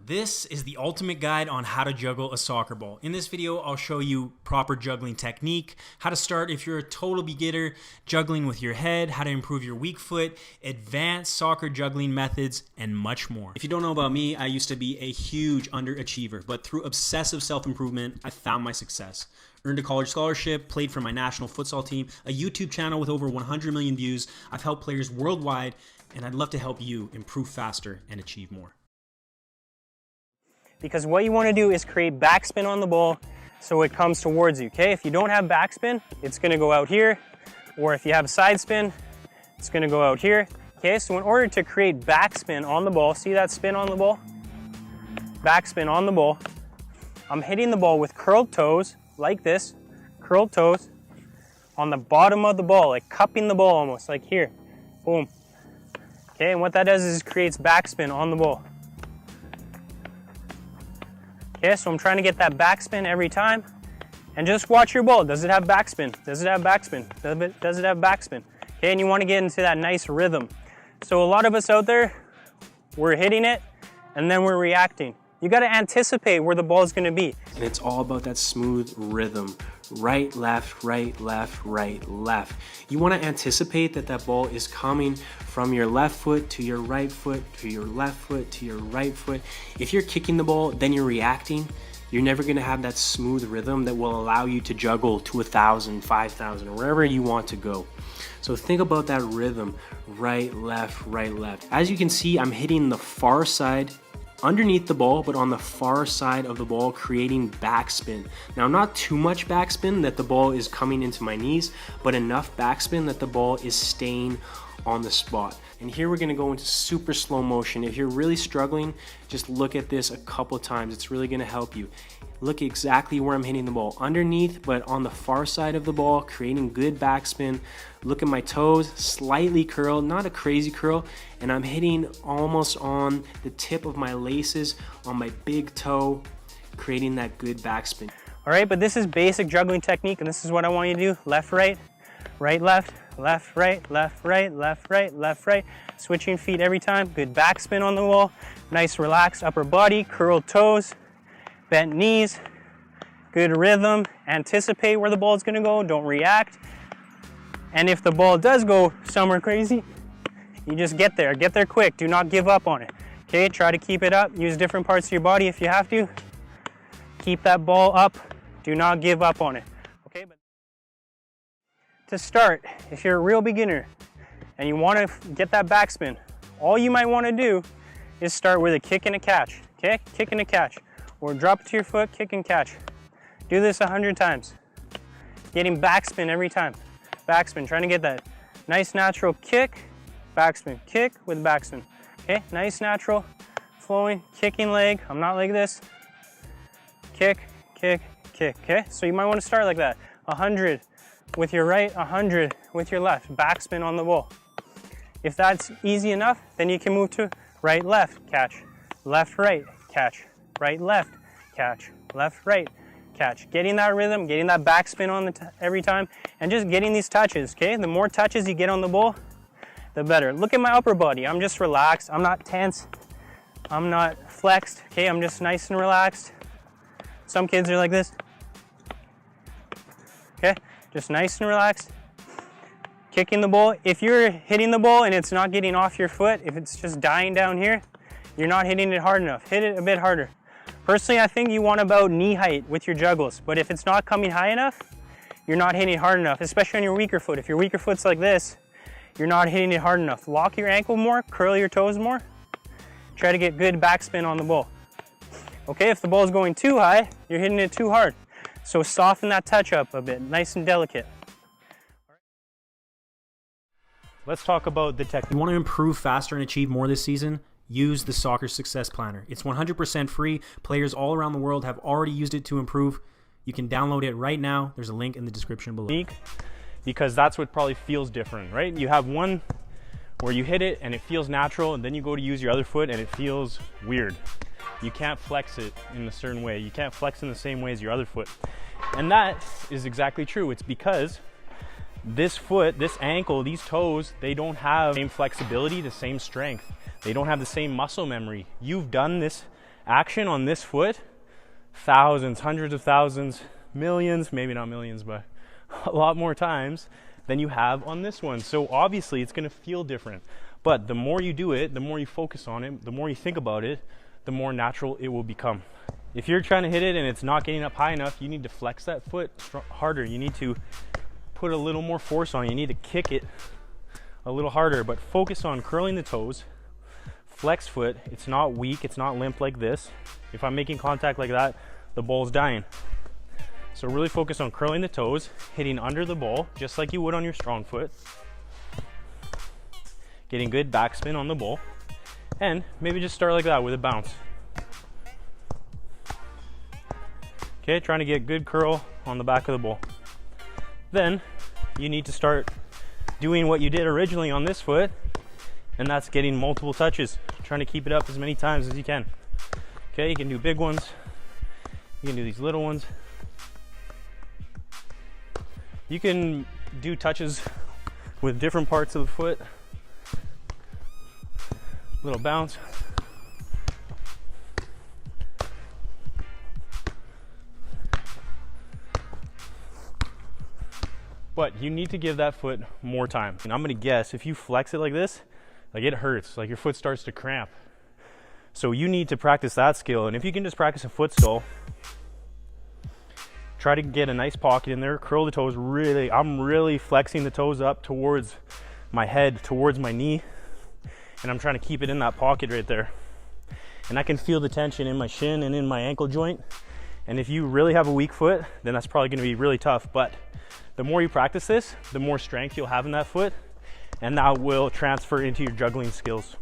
This is the ultimate guide on how to juggle a soccer ball. In this video, I'll show you proper juggling technique, how to start if you're a total beginner, juggling with your head, how to improve your weak foot, advanced soccer juggling methods, and much more. If you don't know about me, I used to be a huge underachiever, but through obsessive self-improvement, I found my success. Earned a college scholarship, played for my national futsal team, a YouTube channel with over 100 million views. I've helped players worldwide, and I'd love to help you improve faster and achieve more. Because what you want to do is create backspin on the ball so it comes towards you, okay? If you don't have backspin, it's going to go out here, or if you have side spin, it's going to go out here, okay? So in order to create backspin on the ball, see that spin on the ball? Backspin on the ball. I'm hitting the ball with curled toes, like this, curled toes, on the bottom of the ball, like cupping the ball almost, like here, boom. Okay, and what that does is creates backspin on the ball. Okay, so I'm trying to get that backspin every time. And just watch your ball. Does it have backspin? Does it have backspin? Does it have backspin? Okay, and you want to get into that nice rhythm. So a lot of us out there, we're hitting it and then we're reacting. You got to anticipate where the ball is going to be. And it's all about that smooth rhythm. Right, left, right, left, right, left. You want to anticipate that that ball is coming from your left foot to your right foot, to your left foot, to your right foot. If you're kicking the ball, then you're reacting. You're never going to have that smooth rhythm that will allow you to juggle to 1,000, 5,000, or wherever you want to go. So think about that rhythm, right, left, right, left. As you can see, I'm hitting the far side underneath the ball, but on the far side of the ball, creating backspin. Now, not too much backspin that the ball is coming into my knees, but enough backspin that the ball is staying on the spot. And here we're gonna go into super slow motion. If you're really struggling, just look at this a couple times. It's really gonna help you. Look exactly where I'm hitting the ball. Underneath, but on the far side of the ball, creating good backspin. Look at my toes, slightly curled, not a crazy curl, and I'm hitting almost on the tip of my laces, on my big toe, creating that good backspin. All right, but this is basic juggling technique, and this is what I want you to do. Left, right, right, left, left, right, left, right, left, right, left, right. Switching feet every time. Good backspin on the wall. Nice relaxed upper body, curled toes, bent knees, good rhythm. Anticipate where the ball is gonna go, don't react. And if the ball does go somewhere crazy, you just get there quick. Do not give up on it. Okay, try to keep it up. Use different parts of your body if you have to. Keep that ball up. Do not give up on it. Okay, but to start, if you're a real beginner and you want to get that backspin, all you might want to do is start with a kick and a catch. Okay, kick and a catch. Or drop it to your foot, kick and catch. Do this 100 times. Getting backspin every time. Backspin, trying to get that nice natural kick, backspin, kick with backspin. Okay, nice natural flowing kicking leg. I'm not like this. Kick, kick, kick. Okay, so you might want to start like that. 100 with your right, 100 with your left. Backspin on the ball. If that's easy enough, then you can move to right, left, catch, left, right, catch, right, left, catch, left, right, catch. Getting that rhythm, getting that backspin on every time, and just getting these touches, okay? The more touches you get on the ball, the better. Look at my upper body. I'm just relaxed. I'm not tense. I'm not flexed, okay? I'm just nice and relaxed. Some kids are like this. Okay, just nice and relaxed. Kicking the ball. If you're hitting the ball and it's not getting off your foot, if it's just dying down here, you're not hitting it hard enough. Hit it a bit harder. Personally, I think you want about knee height with your juggles, but if it's not coming high enough, you're not hitting it hard enough, especially on your weaker foot. If your weaker foot's like this, you're not hitting it hard enough. Lock your ankle more, curl your toes more. Try to get good backspin on the ball. Okay, if the ball's going too high, you're hitting it too hard. So soften that touch up a bit, nice and delicate. Let's talk about the technique. You want to improve faster and achieve more this season? Use the Soccer Success Planner. It's 100% free. Players all around the world have already used it to improve. You can download it right now. There's a link in the description below. Because that's what probably feels different, right? You have one where you hit it and it feels natural, and then you go to use your other foot and it feels weird. You can't flex it in a certain way. You can't flex in the same way as your other foot. And that is exactly true. It's because this foot, this ankle, these toes, they don't have the same flexibility, the same strength. They don't have the same muscle memory. You've done this action on this foot thousands, hundreds of thousands, millions, maybe not millions, but a lot more times than you have on this one. So obviously it's going to feel different, but the more you do it, the more you focus on it, the more you think about it, the more natural it will become. If you're trying to hit it and it's not getting up high enough, you need to flex that foot harder. You need to put a little more force on it. You need to kick it a little harder, but focus on curling the toes, flex foot. It's not weak, it's not limp like this. If I'm making contact like that, the ball's dying. So really focus on curling the toes, hitting under the ball, just like you would on your strong foot. Getting good backspin on the ball. And maybe just start like that with a bounce. Okay, trying to get good curl on the back of the ball. Then you need to start doing what you did originally on this foot, and that's getting multiple touches, trying to keep it up as many times as you can. Okay, you can do big ones, you can do these little ones. You can do touches with different parts of the foot. Little bounce. But you need to give that foot more time. And I'm gonna guess if you flex it like this, like it hurts, like your foot starts to cramp. So you need to practice that skill. And if you can just practice a foot stall, try to get a nice pocket in there, curl the toes really. I'm really flexing the toes up towards my head, towards my knee. And I'm trying to keep it in that pocket right there. And I can feel the tension in my shin and in my ankle joint. And if you really have a weak foot, then that's probably gonna be really tough. But the more you practice this, the more strength you'll have in that foot, and that will transfer into your juggling skills.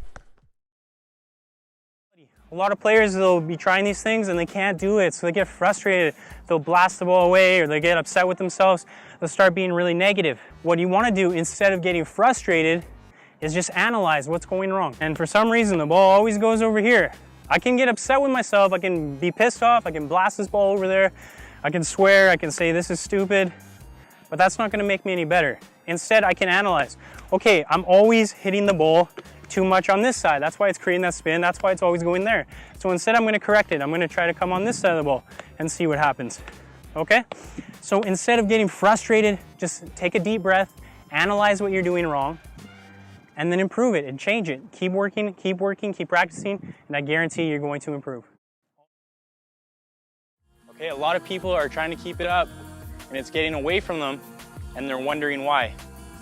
A lot of players, they'll be trying these things and they can't do it, so they get frustrated. They'll blast the ball away or they get upset with themselves. They'll start being really negative. What you want to do instead of getting frustrated is just analyze what's going wrong. And for some reason, the ball always goes over here. I can get upset with myself, I can be pissed off, I can blast this ball over there, I can swear, I can say this is stupid, but that's not gonna make me any better. Instead, I can analyze, okay, I'm always hitting the ball too much on this side. That's why it's creating that spin, that's why it's always going there. So instead, I'm gonna correct it. I'm gonna try to come on this side of the ball and see what happens, okay? So instead of getting frustrated, just take a deep breath, analyze what you're doing wrong, and then improve it and change it. Keep working, keep practicing, and I guarantee you're going to improve. Okay, a lot of people are trying to keep it up and it's getting away from them and they're wondering why.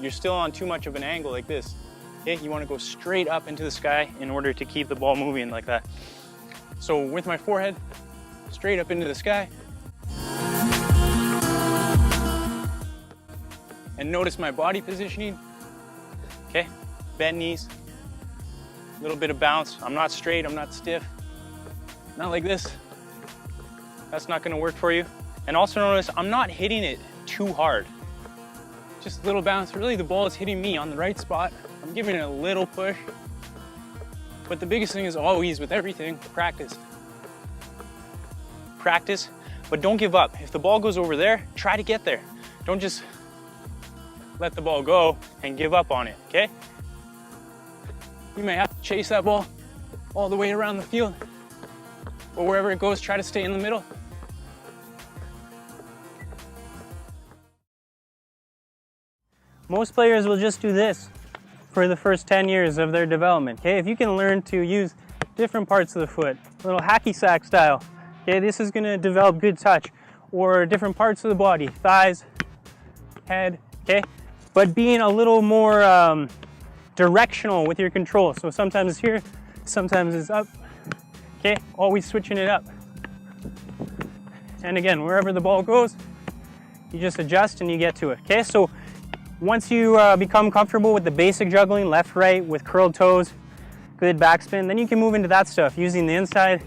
You're still on too much of an angle like this. Okay, you want to go straight up into the sky in order to keep the ball moving like that. So with my forehead, straight up into the sky. And notice my body positioning. Okay, bend knees, a little bit of bounce. I'm not straight, I'm not stiff. Not like this. That's not gonna work for you. And also notice I'm not hitting it too hard. Just a little bounce. Really, the ball is hitting me on the right spot. I'm giving it a little push. But the biggest thing is always with everything, practice. Practice, but don't give up. If the ball goes over there, try to get there. Don't just let the ball go and give up on it, okay? You may have to chase that ball all the way around the field, but wherever it goes, try to stay in the middle. Most players will just do this for the first 10 years of their development, okay? If you can learn to use different parts of the foot, a little hacky sack style, okay, this is gonna develop good touch, or different parts of the body, thighs, head, okay? But being a little more directional with your control. So sometimes it's here, sometimes it's up, okay? Always switching it up. And again, wherever the ball goes, you just adjust and you get to it, okay? So once you become comfortable with the basic juggling, left, right, with curled toes, good backspin, then you can move into that stuff, using the inside,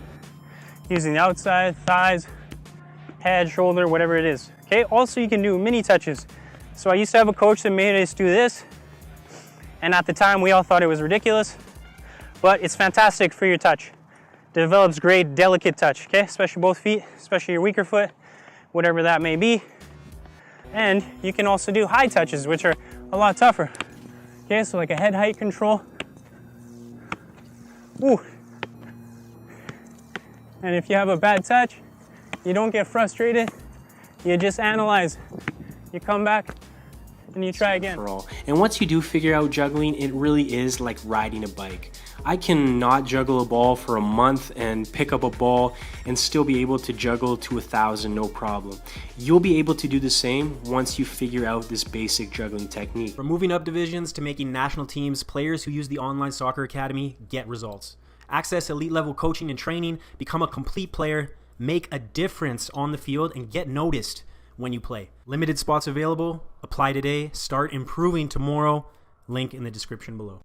using the outside, thighs, head, shoulder, whatever it is, okay? Also, you can do mini touches. So I used to have a coach that made us do this, and at the time we all thought it was ridiculous, but it's fantastic for your touch. Develops great, delicate touch, okay? Especially both feet, especially your weaker foot, whatever that may be. And you can also do high touches, which are a lot tougher. Okay, so like a head height control. Ooh. And if you have a bad touch, you don't get frustrated. You just analyze. You come back and you try again. For all. And once you do figure out juggling, it really is like riding a bike. I can not juggle a ball for a month and pick up a ball and still be able to juggle to 1,000 no problem. You'll be able to do the same once you figure out this basic juggling technique. From moving up divisions to making national teams, players who use the online soccer academy get results. Access elite level coaching and training, become a complete player, make a difference on the field, and get noticed when you play. Limited spots available. Apply today. Start improving tomorrow. Link in the description below.